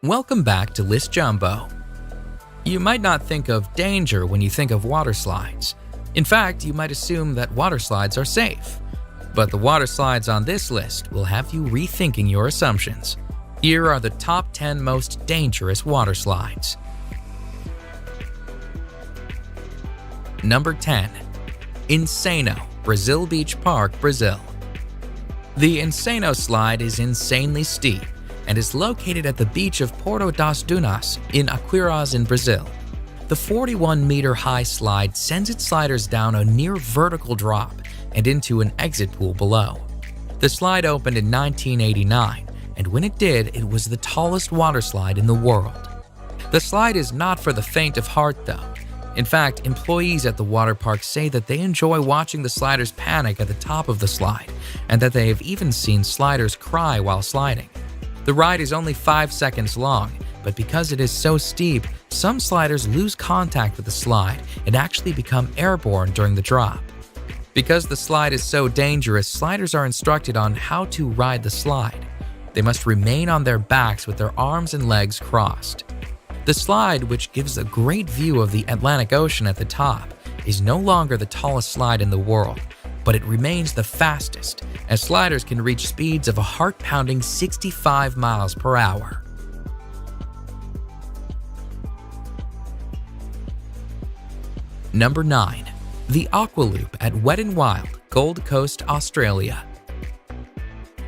Welcome back to List Jumbo. You might not think of danger when you think of water slides. In fact, you might assume that water slides are safe. But the water slides on this list will have you rethinking your assumptions. Here are the top 10 most dangerous water slides. Number 10. Insano, Brazil Beach Park, Brazil. The Insano slide is insanely steep and is located at the beach of Porto das Dunas in Aquiraz in Brazil. The 41-meter-high slide sends its sliders down a near-vertical drop and into an exit pool below. The slide opened in 1989, and when it did, it was the tallest water slide in the world. The slide is not for the faint of heart, though. In fact, employees at the water park say that they enjoy watching the sliders panic at the top of the slide, and that they have even seen sliders cry while sliding. The ride is only 5 seconds long, but because it is so steep, some sliders lose contact with the slide and actually become airborne during the drop. Because the slide is so dangerous, sliders are instructed on how to ride the slide. They must remain on their backs with their arms and legs crossed. The slide, which gives a great view of the Atlantic Ocean at the top, is no longer the tallest slide in the world, but it remains the fastest, as sliders can reach speeds of a heart-pounding 65 miles per hour. Number 9. The Aqualoop at Wet n Wild, Gold Coast, Australia.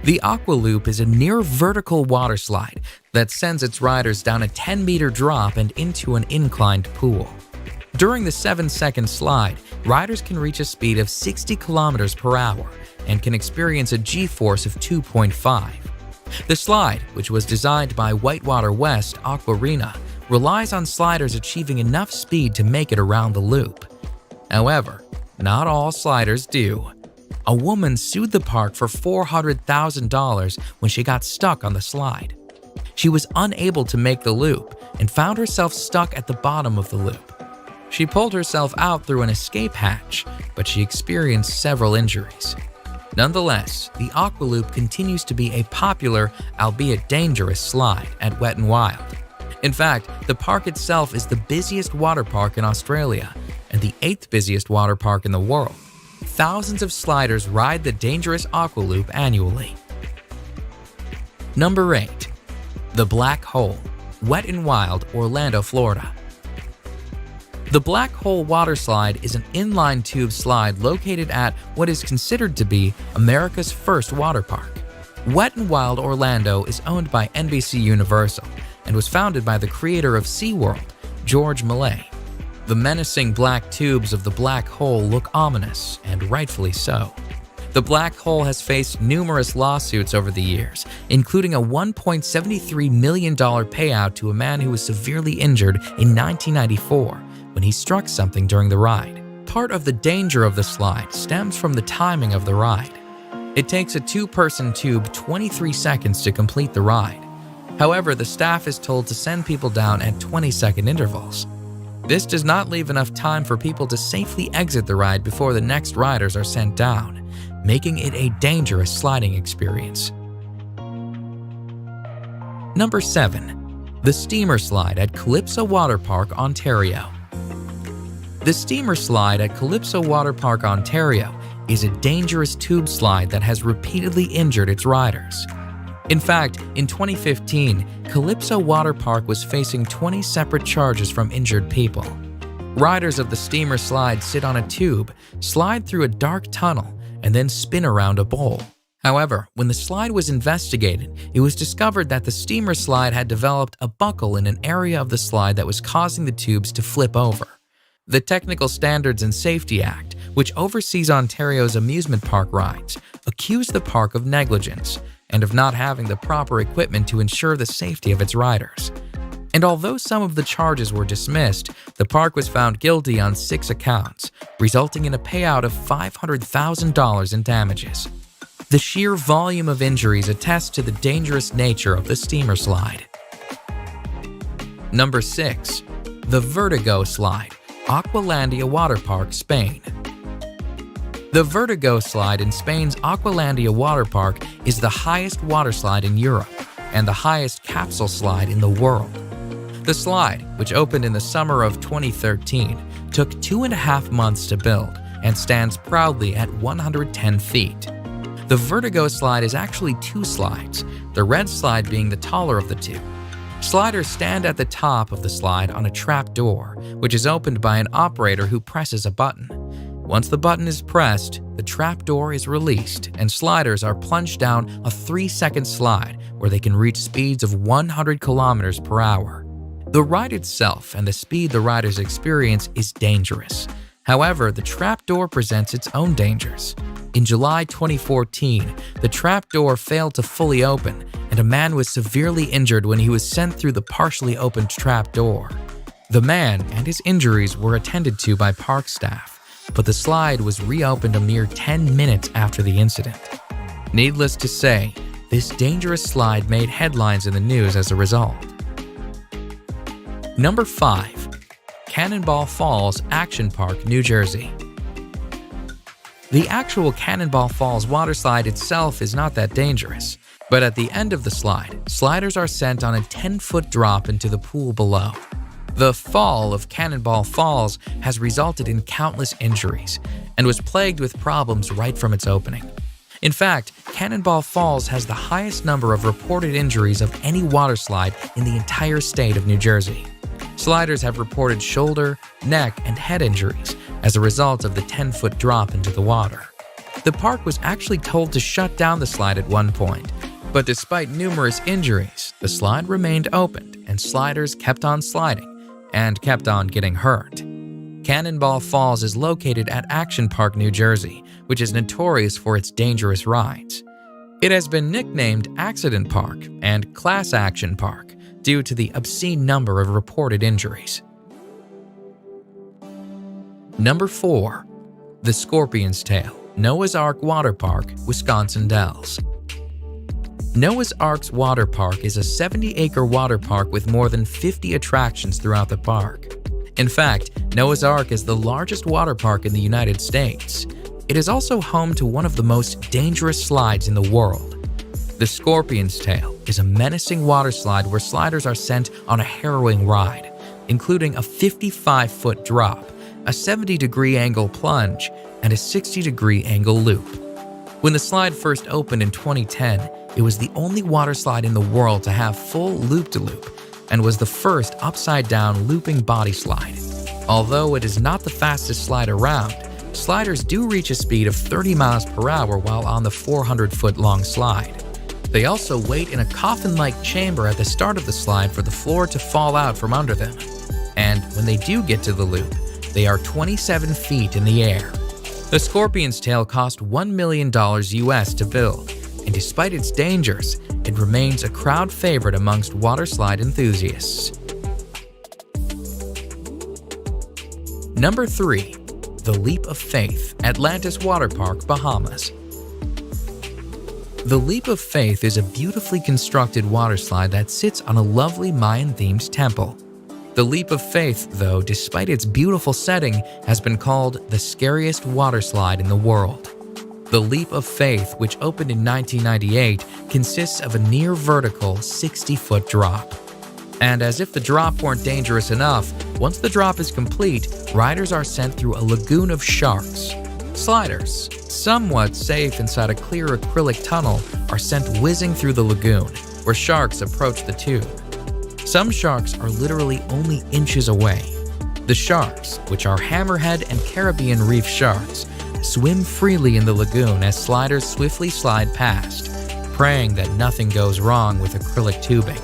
The Aqualoop is a near-vertical water slide that sends its riders down a 10-meter drop and into an inclined pool. During the 7-second slide, riders can reach a speed of 60 kilometers per hour and can experience a G-force of 2.5. The slide, which was designed by Whitewater West Aquarena, relies on sliders achieving enough speed to make it around the loop. However, not all sliders do. A woman sued the park for $400,000 when she got stuck on the slide. She was unable to make the loop and found herself stuck at the bottom of the loop. She pulled herself out through an escape hatch, but she experienced several injuries. Nonetheless, the Aqualoop continues to be a popular, albeit dangerous, slide at Wet n Wild. In fact, the park itself is the busiest water park in Australia and the 8th busiest water park in the world. Thousands of sliders ride the dangerous Aqualoop annually. Number 8. The Black Hole, Wet n Wild, Orlando, Florida. The Black Hole water slide is an inline tube slide located at what is considered to be America's first water park. Wet n Wild Orlando is owned by NBC Universal and was founded by the creator of SeaWorld, George Millay. The menacing black tubes of the black hole look ominous, and rightfully so. The black hole has faced numerous lawsuits over the years, including a $1.73 million payout to a man who was severely injured in 1994 when he struck something during the ride. Part of the danger of the slide stems from the timing of the ride. It takes a 2-person tube 23 seconds to complete the ride. However, the staff is told to send people down at 20-second intervals. This does not leave enough time for people to safely exit the ride before the next riders are sent down, making it a dangerous sliding experience. Number 7. The Steamer Slide at Calypso Water Park, Ontario. The Steamer Slide at Calypso Water Park, Ontario is a dangerous tube slide that has repeatedly injured its riders. In fact, in 2015, Calypso Water Park was facing 20 separate charges from injured people. Riders of the Steamer Slide sit on a tube, slide through a dark tunnel, and then spin around a bowl. However, when the slide was investigated, it was discovered that the Steamer Slide had developed a buckle in an area of the slide that was causing the tubes to flip over. The Technical Standards and Safety Act, which oversees Ontario's amusement park rides, accused the park of negligence and of not having the proper equipment to ensure the safety of its riders. And although some of the charges were dismissed, the park was found guilty on 6 accounts, resulting in a payout of $500,000 in damages. The sheer volume of injuries attests to the dangerous nature of the Steamer Slide. Number 6. The Vertigo Slide, Aqualandia Water Park, Spain. The Vertigo Slide in Spain's Aqualandia Water Park is the highest water slide in Europe, and the highest capsule slide in the world. The slide, which opened in the summer of 2013, took 2.5 months to build and stands proudly at 110 feet. The Vertigo slide is actually 2 slides, the red slide being the taller of the 2. Sliders stand at the top of the slide on a trap door, which is opened by an operator who presses a button. Once the button is pressed, the trap door is released and sliders are plunged down a 3-second slide where they can reach speeds of 100 kilometers per hour. The ride itself and the speed the riders experience is dangerous. However, the trapdoor presents its own dangers. In July 2014, the trapdoor failed to fully open, and a man was severely injured when he was sent through the partially opened trapdoor. The man and his injuries were attended to by park staff, but the slide was reopened a mere 10 minutes after the incident. Needless to say, this dangerous slide made headlines in the news as a result. Number 5. Cannonball Falls Action Park, New Jersey. The actual Cannonball Falls water slide itself is not that dangerous, but at the end of the slide, sliders are sent on a 10-foot drop into the pool below. The fall of Cannonball Falls has resulted in countless injuries and was plagued with problems right from its opening. In fact, Cannonball Falls has the highest number of reported injuries of any water slide in the entire state of New Jersey. Sliders have reported shoulder, neck, and head injuries as a result of the 10-foot drop into the water. The park was actually told to shut down the slide at one point, but despite numerous injuries, the slide remained opened and sliders kept on sliding and kept on getting hurt. Cannonball Falls is located at Action Park, New Jersey, which is notorious for its dangerous rides. It has been nicknamed Accident Park and Class Action Park due to the obscene number of reported injuries. Number 4. The Scorpion's Tail, Noah's Ark Water Park, Wisconsin Dells. Noah's Ark's Water Park is a 70-acre water park with more than 50 attractions throughout the park. In fact, Noah's Ark is the largest water park in the United States. It is also home to one of the most dangerous slides in the world. The Scorpion's Tail is a menacing water slide where sliders are sent on a harrowing ride, including a 55-foot drop, a 70-degree angle plunge, and a 60-degree angle loop. When the slide first opened in 2010, it was the only water slide in the world to have full loop-de-loop and was the first upside-down looping body slide. Although it is not the fastest slide around, sliders do reach a speed of 30 miles per hour while on the 400-foot-long slide. They also wait in a coffin-like chamber at the start of the slide for the floor to fall out from under them. And when they do get to the loop, they are 27 feet in the air. The Scorpion's Tail cost $1 million US to build, and despite its dangers, it remains a crowd favorite amongst water slide enthusiasts. Number 3. The Leap of Faith, Atlantis Water Park, Bahamas. The Leap of Faith is a beautifully constructed water slide that sits on a lovely Mayan-themed temple. The Leap of Faith, though, despite its beautiful setting, has been called the scariest water slide in the world. The Leap of Faith, which opened in 1998, consists of a near-vertical 60-foot drop. And as if the drop weren't dangerous enough, once the drop is complete, riders are sent through a lagoon of sharks. Sliders, somewhat safe inside a clear acrylic tunnel, are sent whizzing through the lagoon, where sharks approach the tube. Some sharks are literally only inches away. The sharks, which are hammerhead and Caribbean reef sharks, swim freely in the lagoon as sliders swiftly slide past, praying that nothing goes wrong with acrylic tubing.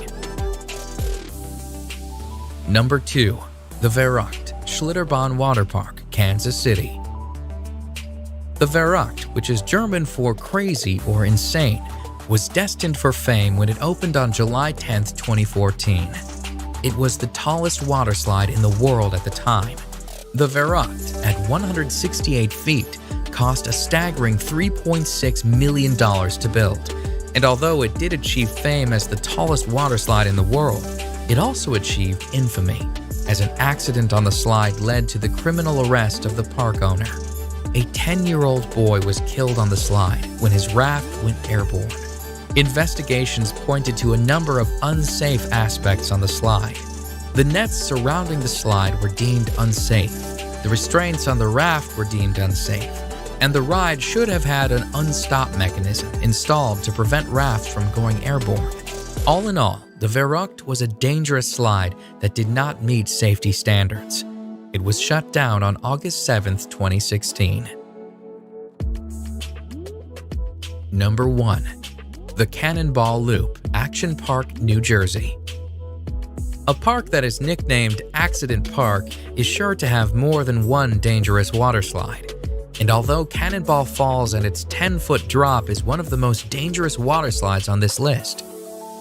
Number 2. The Verrückt Schlitterbahn Water Park, Kansas City. The Verrückt, which is German for crazy or insane, was destined for fame when it opened on July 10, 2014. It was the tallest water slide in the world at the time. The Verrückt, at 168 feet, cost a staggering $3.6 million to build, and although it did achieve fame as the tallest water slide in the world, it also achieved infamy, as an accident on the slide led to the criminal arrest of the park owner. A 10-year-old boy was killed on the slide when his raft went airborne. Investigations pointed to a number of unsafe aspects on the slide. The nets surrounding the slide were deemed unsafe, the restraints on the raft were deemed unsafe, and the ride should have had an unstop mechanism installed to prevent rafts from going airborne. All in all, the Verrückt was a dangerous slide that did not meet safety standards. It was shut down on August 7, 2016. Number 1. The Cannonball Loop, Action Park, New Jersey. A park that is nicknamed Accident Park is sure to have more than one dangerous waterslide. And although Cannonball Falls and its 10-foot drop is one of the most dangerous waterslides on this list,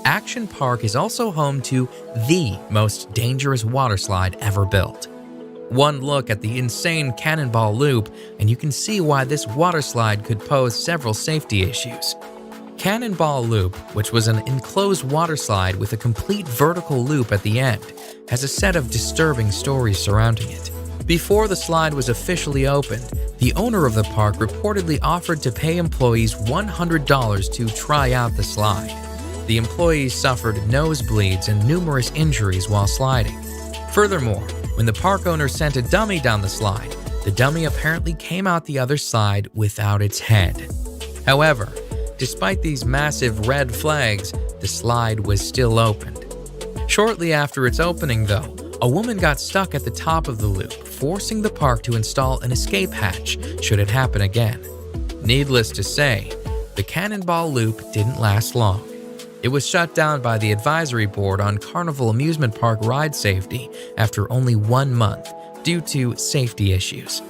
Action Park is also home to the most dangerous waterslide ever built. One look at the insane Cannonball Loop and you can see why this waterslide could pose several safety issues. Cannonball Loop, which was an enclosed waterslide with a complete vertical loop at the end, has a set of disturbing stories surrounding it. Before the slide was officially opened, the owner of the park reportedly offered to pay employees $100 to try out the slide. The employees suffered nosebleeds and numerous injuries while sliding. Furthermore, when the park owner sent a dummy down the slide, the dummy apparently came out the other side without its head. However, despite these massive red flags, the slide was still opened. Shortly after its opening, though, a woman got stuck at the top of the loop, forcing the park to install an escape hatch should it happen again. Needless to say, the Cannonball Loop didn't last long. It was shut down by the Advisory Board on Carnival Amusement Park ride safety after only 1 month due to safety issues.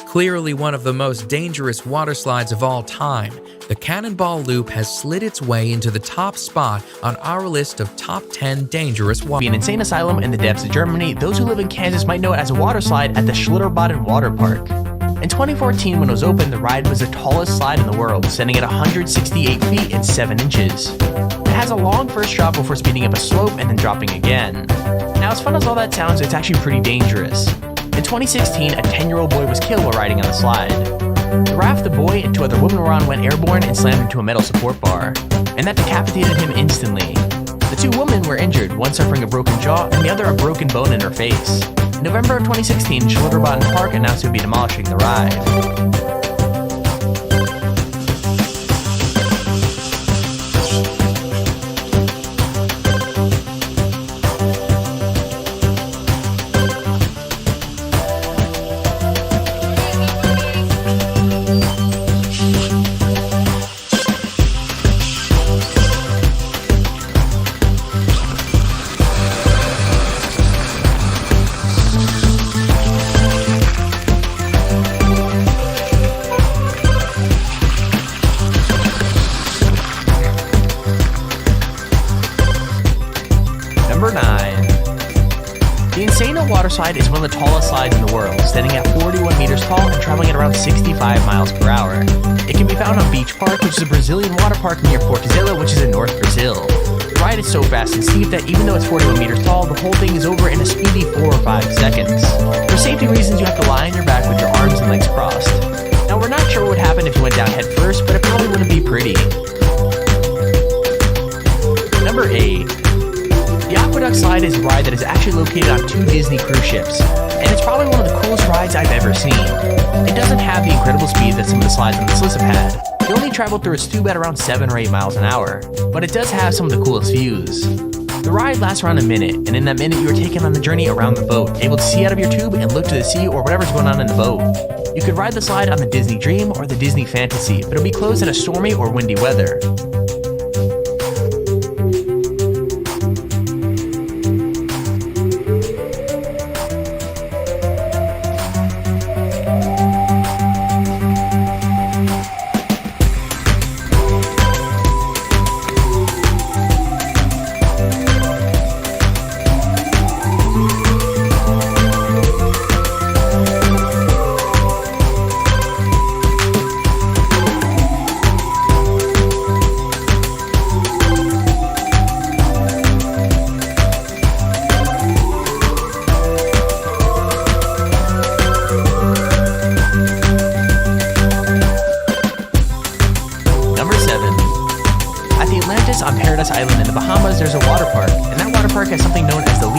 Clearly one of the most dangerous water slides of all time, the Cannonball Loop has slid its way into the top spot on our list of top 10 dangerous water. An insane asylum in the depths of Germany, those who live in Kansas might know it as a water slide at the Schlitterbahn Water Park. In 2014, when it was opened, the ride was the tallest slide in the world, standing at 168 feet and 7 inches. It has a long first drop before speeding up a slope and then dropping again. Now, as fun as all that sounds, it's actually pretty dangerous. In 2016, a 10-year-old boy was killed while riding on the slide. The raft the boy and 2 other women were on went airborne and slammed into a metal support bar, and that decapitated him instantly. The 2 women were injured, one suffering a broken jaw and the other a broken bone in her face. In November of 2016, Schlitterbahn Park announced it would be demolishing the ride. Number 9. The Insano water slide is one of the tallest slides in the world, standing at 41 meters tall and traveling at around 65 miles per hour. It can be found on Beach Park, which is a Brazilian water park near Fortaleza, which is in North Brazil. The ride is so fast and steep that even though it's 41 meters tall, the whole thing is over in a speedy 4 or 5 seconds. For safety reasons, you have to lie on your back with your arms and legs crossed. Now, we're not sure what would happen if you went down head first, but it probably wouldn't be pretty. Number 8. The Aqueduct slide is a ride that is actually located on 2 Disney cruise ships, and it's probably one of the coolest rides I've ever seen. It doesn't have the incredible speed that some of the slides on this list have had. You only travel through its tube at around 7 or 8 miles an hour, but it does have some of the coolest views. The ride lasts around a minute, and in that minute you are taken on the journey around the boat, able to see out of your tube and look to the sea or whatever's going on in the boat. You could ride the slide on the Disney Dream or the Disney Fantasy, but it'll be closed in a stormy or windy weather.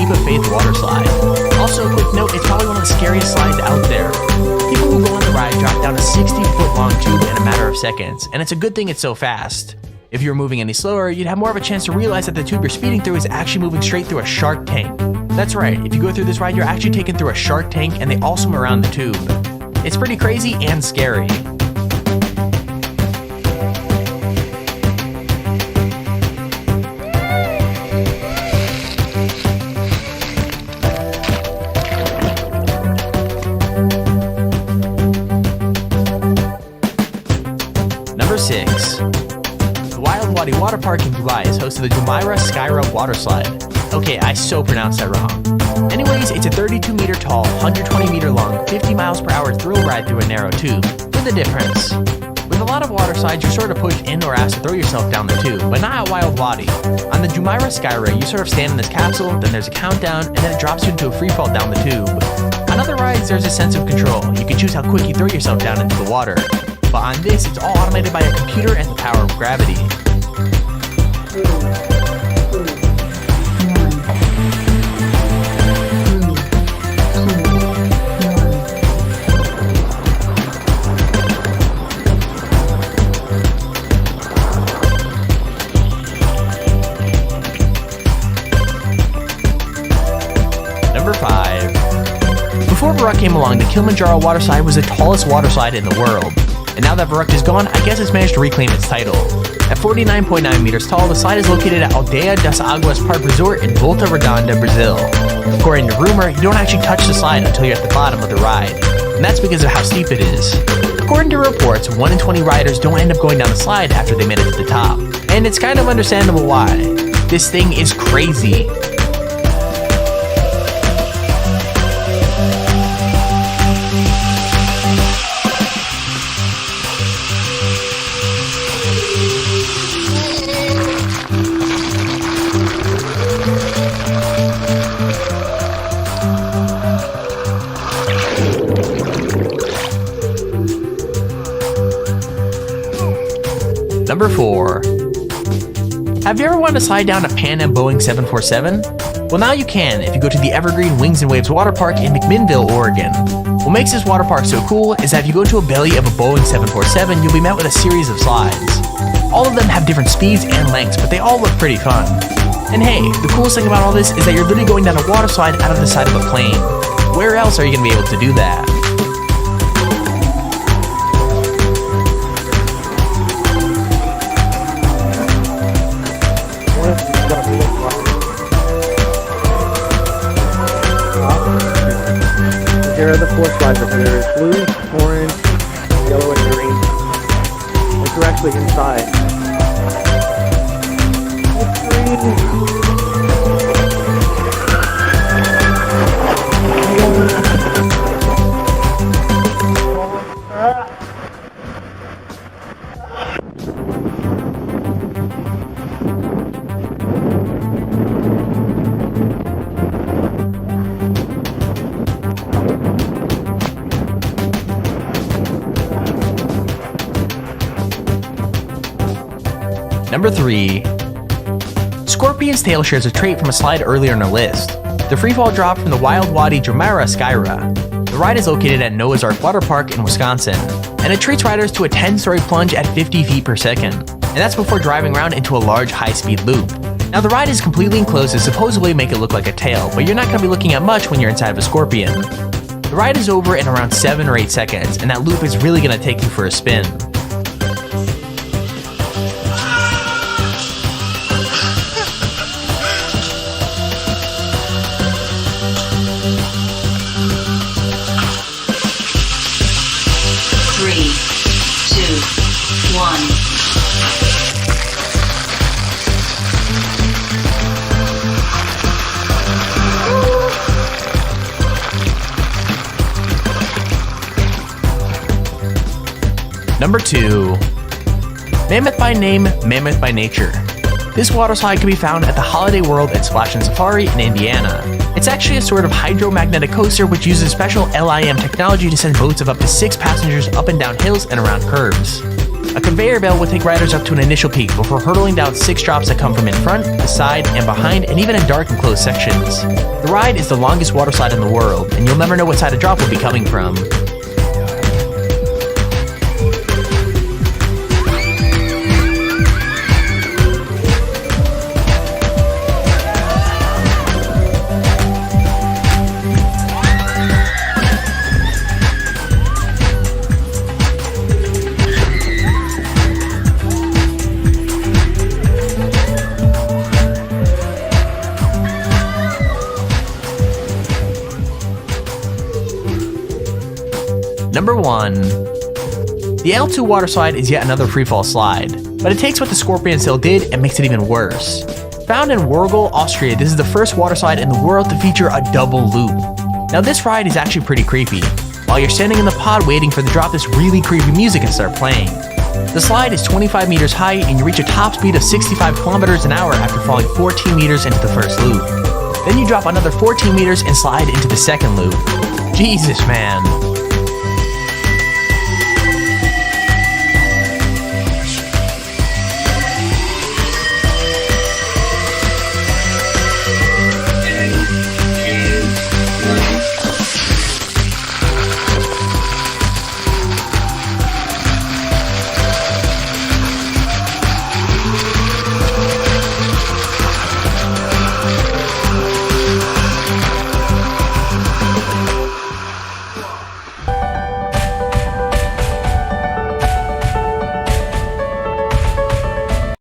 Leap of Faith water slide. Also, a quick note, it's probably one of the scariest slides out there. People who go on the ride drop down a 60-foot long tube in a matter of seconds, and it's a good thing it's so fast. If you were moving any slower, you'd have more of a chance to realize that the tube you're speeding through is actually moving straight through a shark tank. That's right, if you go through this ride, you're actually taken through a shark tank and they all swim around the tube. It's pretty crazy and scary. Number 6. The Wild Wadi Water Park in Dubai is host to the Jumeirah Skyra water slide. Okay, I so pronounced that wrong. Anyways, it's a 32-meter tall, 120-meter long, 50 miles per hour thrill ride through a narrow tube, with a difference. With a lot of water slides, you're sort of pushed in or asked to throw yourself down the tube, but not at Wild Wadi. On the Jumeirah Skyra, you sort of stand in this capsule, then there's a countdown, and then it drops you into a freefall down the tube. On other rides, there's a sense of control. You can choose how quick you throw yourself down into the water. But on this, it's all automated by a computer and the power of gravity. Number 5. Before Varuk came along, the Kilimanjaro water slide was the tallest water slide in the world. And now that Varuk is gone, I guess it's managed to reclaim its title. At 49.9 meters tall, the slide is located at Aldeia das Águas Park Resort in Volta Redonda, Brazil. According to rumor, you don't actually touch the slide until you're at the bottom of the ride, and that's because of how steep it is. According to reports, 1 in 20 riders don't end up going down the slide after they made it to the top. And it's kind of understandable why. This thing is crazy. Number 4. Have you ever wanted to slide down a Pan Am Boeing 747? Well, now you can if you go to the Evergreen Wings and Waves Water Park in McMinnville, Oregon. What makes this water park so cool is that if you go to a belly of a Boeing 747, you'll be met with a series of slides. All of them have different speeds and lengths, but they all look pretty fun. And hey, the coolest thing about all this is that you're literally going down a water slide out of the side of a plane. Where else are you going to be able to do that? Here are the 4 slides up there. There's blue, orange, yellow, and green. Like we're actually inside. Number 3. Scorpion's tail shares a trait from a slide earlier in our list. The freefall drop from the Wild Wadi Jumeirah Skyra. The ride is located at Noah's Ark Water Park in Wisconsin, and it treats riders to a 10-story plunge at 50 feet per second. And that's before driving around into a large high-speed loop. Now the ride is completely enclosed to supposedly make it look like a tail, but you're not going to be looking at much when you're inside of a Scorpion. The ride is over in around 7 or 8 seconds, and that loop is really going to take you for a spin. Number 2. Mammoth by name, Mammoth by nature. This water slide can be found at the Holiday World at Splash and Safari in Indiana. It's actually a sort of hydromagnetic coaster which uses special LIM technology to send boats of up to 6 passengers up and down hills and around curves. A conveyor belt will take riders up to an initial peak before hurtling down 6 drops that come from in front, the side, and behind, and even in dark and closed sections. The ride is the longest water slide in the world, and you'll never know what side a drop will be coming from. Number 1. The L2 water slide is yet another freefall slide, but it takes what the Scorpion Sail did and makes it even worse. Found in Wörgl, Austria, this is the first water slide in the world to feature a double loop. Now this ride is actually pretty creepy. While you're standing in the pod waiting for the drop, this really creepy music can start playing. The slide is 25 meters high and you reach a top speed of 65 kilometers an hour after falling 14 meters into the first loop. Then you drop another 14 meters and slide into the second loop. Jesus, man.